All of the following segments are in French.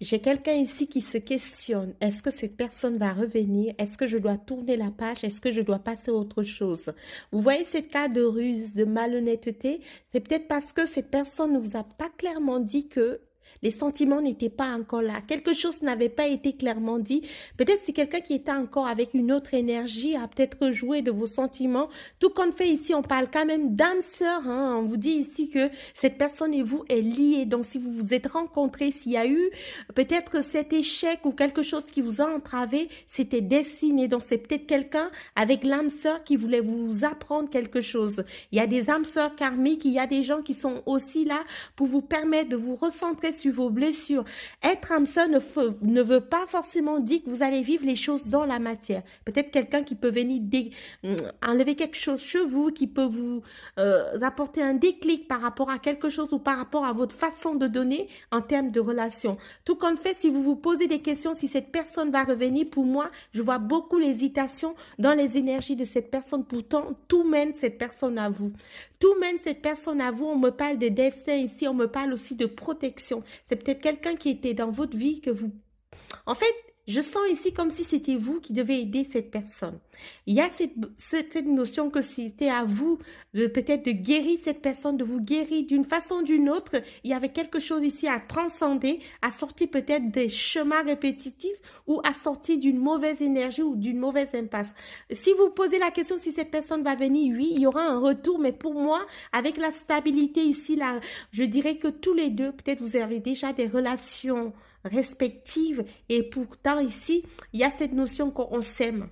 J'ai quelqu'un ici qui se questionne. Est-ce que cette personne va revenir? Est-ce que je dois tourner la page? Est-ce que je dois passer à autre chose? Vous voyez cette cas de ruse, de malhonnêteté? C'est peut-être parce que cette personne ne vous a pas clairement dit que les sentiments n'étaient pas encore là. Quelque chose n'avait pas été clairement dit. Peut-être c'est quelqu'un qui était encore avec une autre énergie, a peut-être joué de vos sentiments. Tout qu'on fait ici, on parle quand même d'âme sœur. Hein. On vous dit ici que cette personne et vous est liée. Donc si vous vous êtes rencontrés, s'il y a eu peut-être cet échec ou quelque chose qui vous a entravé, c'était destiné. Donc c'est peut-être quelqu'un avec l'âme sœur qui voulait vous apprendre quelque chose. Il y a des âmes sœurs karmiques, il y a des gens qui sont aussi là pour vous permettre de vous recentrer sur vos blessures. Être âme sœur ne veut pas forcément dire que vous allez vivre les choses dans la matière. Peut-être quelqu'un qui peut venir enlever quelque chose chez vous, qui peut vous apporter un déclic par rapport à quelque chose ou par rapport à votre façon de donner en termes de relation. Tout compte fait, si vous vous posez des questions, si cette personne va revenir, pour moi, je vois beaucoup l'hésitation dans les énergies de cette personne. Pourtant, tout mène cette personne à vous. Tout mène cette personne à vous. On me parle de destin ici, on me parle aussi de protection. C'est peut-être quelqu'un qui était dans votre vie que vous... En fait, je sens ici comme si c'était vous qui devez aider cette personne. Il y a cette notion que c'était à vous de peut-être de guérir cette personne, de vous guérir d'une façon ou d'une autre. Il y avait quelque chose ici à transcender, à sortir peut-être des chemins répétitifs ou à sortir d'une mauvaise énergie ou d'une mauvaise impasse. Si vous posez la question si cette personne va venir, oui, il y aura un retour, mais pour moi, avec la stabilité ici, là, je dirais que tous les deux, peut-être vous avez déjà des relations respectives et pourtant ici, il y a cette notion qu'on s'aime.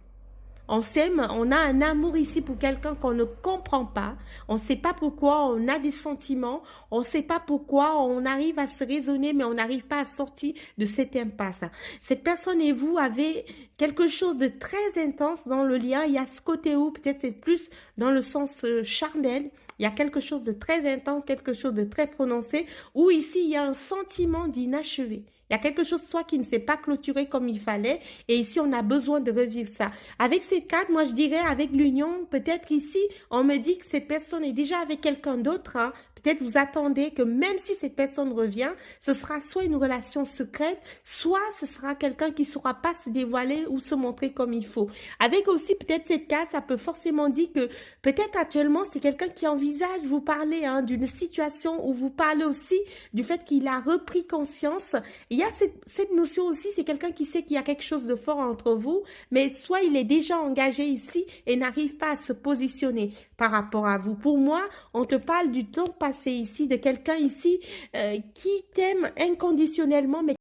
On s'aime, on a un amour ici pour quelqu'un qu'on ne comprend pas. On ne sait pas pourquoi on a des sentiments. On ne sait pas pourquoi on arrive à se raisonner, mais on n'arrive pas à sortir de cette impasse. Cette personne et vous avez quelque chose de très intense dans le lien. Il y a ce côté où peut-être c'est plus dans le sens charnel. Il y a quelque chose de très intense, quelque chose de très prononcé, où ici il y a un sentiment d'inachevé. Il y a quelque chose soit qui ne s'est pas clôturé comme il fallait, et ici on a besoin de revivre ça. Avec ces quatre, moi je dirais avec l'union, peut-être ici on me dit que cette personne est déjà avec quelqu'un d'autre. Hein. Peut-être vous attendez que même si cette personne revient, ce sera soit une relation secrète, soit ce sera quelqu'un qui ne saura pas se dévoiler ou se montrer comme il faut. Avec aussi peut-être cette carte, ça peut forcément dire que peut-être actuellement c'est quelqu'un qui envisage vous parler hein, d'une situation où vous parlez aussi du fait qu'il a repris conscience. Il y a cette notion aussi, c'est quelqu'un qui sait qu'il y a quelque chose de fort entre vous, mais soit il est déjà engagé ici et n'arrive pas à se positionner par rapport à vous. Pour moi, on te parle du temps passé ici, de quelqu'un ici qui t'aime inconditionnellement, mais